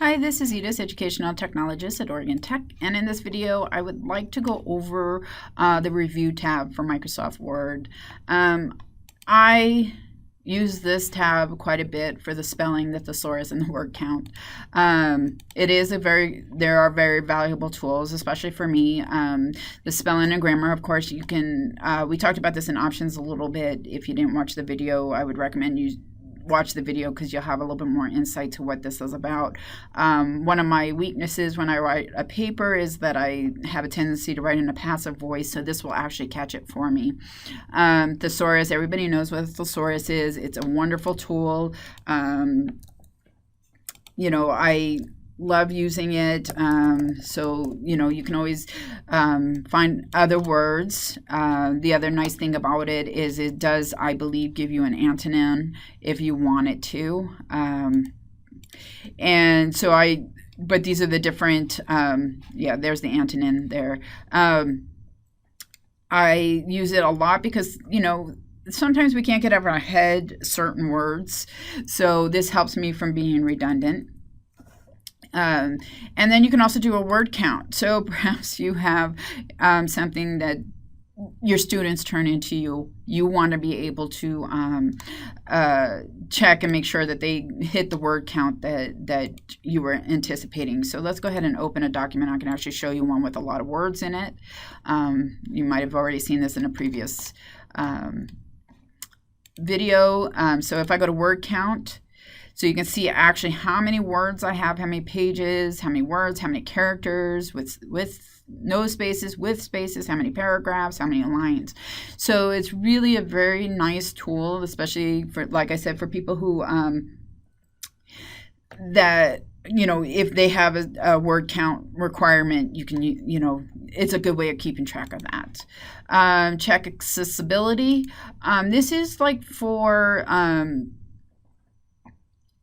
Hi, this is Edith, Educational Technologist at Oregon Tech, and in this video I would like to go over the Review tab for Microsoft Word. I use this tab quite a bit for the spelling, the thesaurus, and the word count. There are very valuable tools, especially for me. The spelling and grammar, of course, you can, we talked about this in options a little bit. If you didn't watch the video, I would recommend you watch the video because you'll have a little bit more insight to what this is about. One of my weaknesses when I write a paper is that I have a tendency to write in a passive voice, so this will actually catch it for me. Thesaurus, everybody knows what a thesaurus is. It's a wonderful tool. I love using it. You can always find other words. The other nice thing about it is it does, I believe, give you an antonym if you want it to. But these are the different, there's the antonym there. I use it a lot because, sometimes we can't get out of our head certain words. So this helps me from being redundant. And then you can also do a word count. So perhaps you have something that your students turn into you. You want to be able to check and make sure that they hit the word count that you were anticipating. So let's go ahead and open a document. I can actually show you one with a lot of words in it. You might have already seen this in a previous video. So if I go to word count, so you can see actually how many words I have, how many pages, how many words, how many characters, with no spaces, with spaces, how many paragraphs, how many lines. So it's really a very nice tool, especially for, like I said, for people who if they have a word count requirement, you can, it's a good way of keeping track of that. Check accessibility. This is like for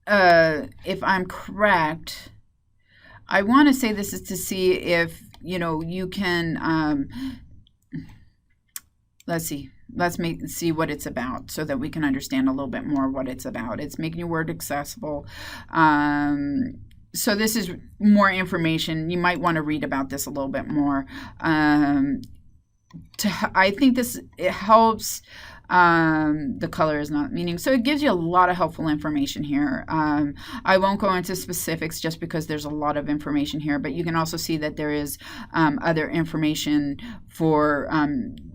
if I'm correct, I want to say this is to see if, you can, let's see what it's about so that we can understand a little bit more what it's about. It's making your word accessible. So this is more information. You might want to read about this a little bit more. I think it helps. The color is not meaning. So it gives you a lot of helpful information here. I won't go into specifics just because there's a lot of information here, but you can also see that there is other information for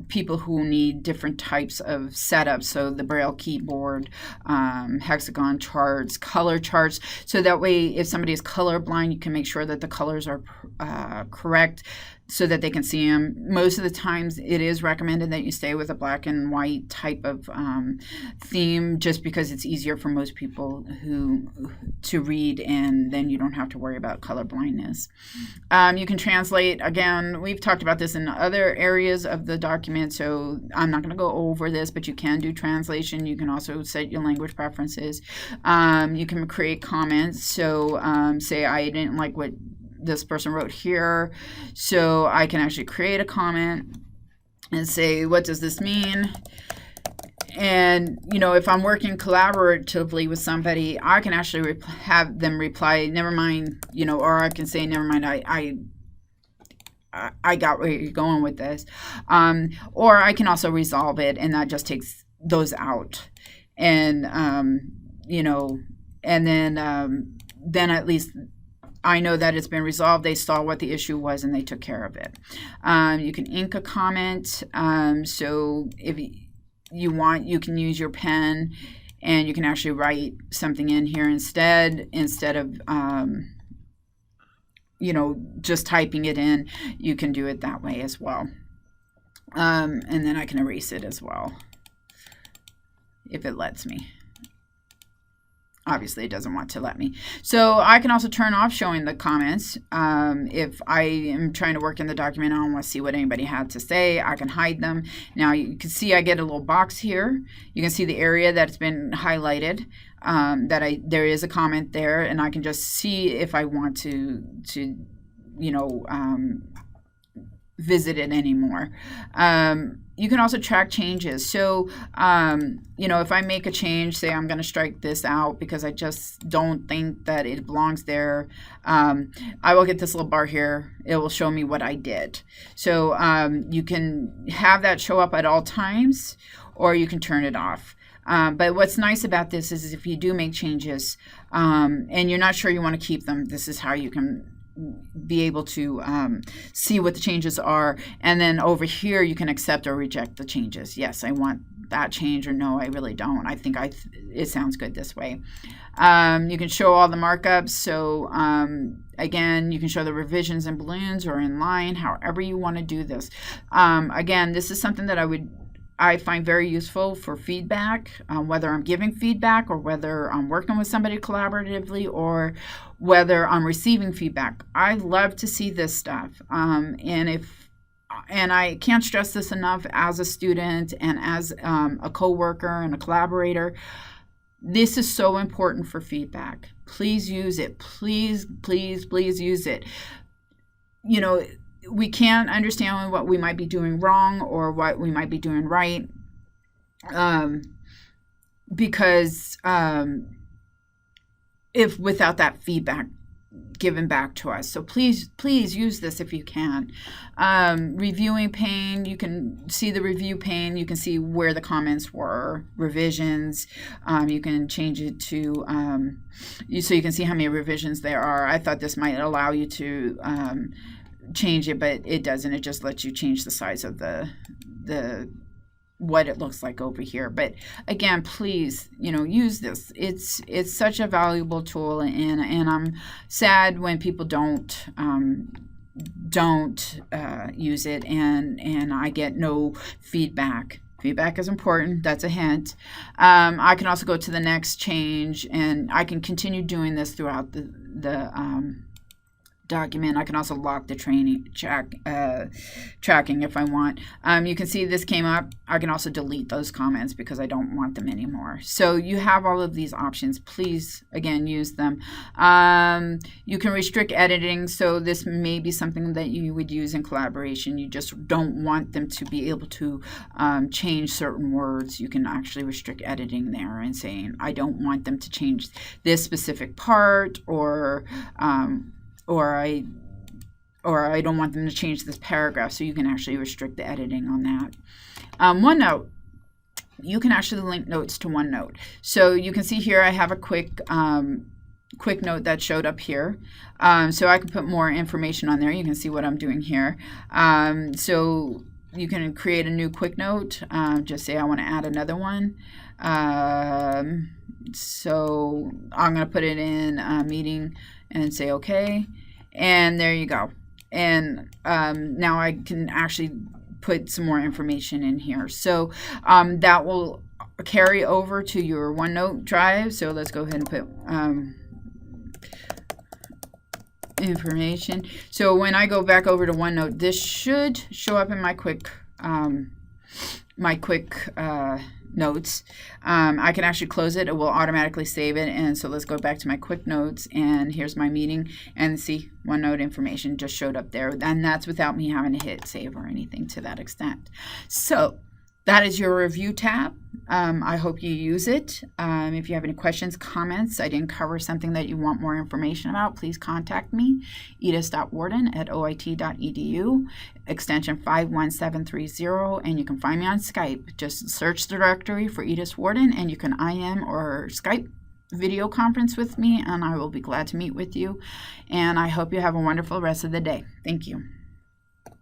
people who need different types of setups. So the Braille keyboard, hexagon charts, color charts. So that way, if somebody is colorblind, you can make sure that the colors are correct so that they can see them. Most of the times it is recommended that you stay with a black and white type of theme, just because it's easier for most people to read, and then you don't have to worry about color blindness. You can translate. Again, we've talked about this in other areas of the document, so I'm not going to go over this, but you can do translation. You can also set your language preferences. You can create comments. So say I didn't like what this person wrote here, so I can actually create a comment and say, what does this mean? And if I'm working collaboratively with somebody, I can actually have them reply, never mind, or I can say, never mind, I got where you're going with this. Or I can also resolve it, and that just takes those out. And and then at least I know that it's been resolved. They saw what the issue was and they took care of it. You can ink a comment. So if you want, you can use your pen and you can actually write something in here instead of just typing it in. You can do it that way as well. And then I can erase it as well if it lets me. Obviously, it doesn't want to let me. So I can also turn off showing the comments. If I am trying to work in the document, I don't want to see what anybody had to say. I can hide them. Now you can see I get a little box here. You can see the area that's been highlighted. There is a comment there, and I can just see if I want to visit it anymore. you can also track changes. So, if I make a change, say I'm going to strike this out because I just don't think that it belongs there, I will get this little bar here. It will show me what I did. So you can have that show up at all times, or you can turn it off. But what's nice about this is if you do make changes and you're not sure you want to keep them, this is how you can be able to see what the changes are. And then over here, you can accept or reject the changes. Yes, I want that change, or no, I really don't. I think it sounds good this way. You can show all the markups. So again, you can show the revisions in balloons or in line, however you want to do this. Again, this is something that I find very useful for feedback, whether I'm giving feedback or whether I'm working with somebody collaboratively or whether I'm receiving feedback. I love to see this stuff. And I can't stress this enough as a student and as a coworker and a collaborator. This is so important for feedback. Please use it. Please, please, please use it. We can't understand what we might be doing wrong or what we might be doing right, because if without that feedback given back to us. So please use this if you can. Reviewing pane, you can see the review pane. You can see where the comments were, revisions. You can change it to, so you can see how many revisions there are. I thought this might allow you to change it, but it doesn't. It just lets you change the size of the what it looks like over here. But again, please, use this. It's such a valuable tool, and I'm sad when people don't use it, and I get no feedback. Feedback is important. That's a hint. I can also go to the next change, and I can continue doing this throughout the document. I can also lock the tracking if I want. You can see this came up. I can also delete those comments because I don't want them anymore. So you have all of these options. Please, again, use them. You can restrict editing. So this may be something that you would use in collaboration. You just don't want them to be able to change certain words. You can actually restrict editing there and saying, I don't want them to change this specific part, or I don't want them to change this paragraph, so you can actually restrict the editing on that. OneNote, you can actually link notes to OneNote. So you can see here I have a quick note that showed up here. So I can put more information on there. You can see what I'm doing here. So you can create a new quick note. Just say I want to add another one. So I'm going to put it in a meeting and say okay, and there you go. And now I can actually put some more information in here. So that will carry over to your OneNote drive. So let's go ahead and put information. So when I go back over to OneNote, this should show up in my quick notes. I can actually close it. It will automatically save it. And so let's go back to my quick notes, and here's my meeting, and see OneNote information just showed up there. And that's without me having to hit save or anything to that extent. So that is your review tab. I hope you use it. If you have any questions, comments, I didn't cover something that you want more information about, please contact me, edis.warden@oit.edu, extension 51730, and you can find me on Skype. Just search the directory for Edis Warden, and you can IM or Skype video conference with me, and I will be glad to meet with you. And I hope you have a wonderful rest of the day. Thank you.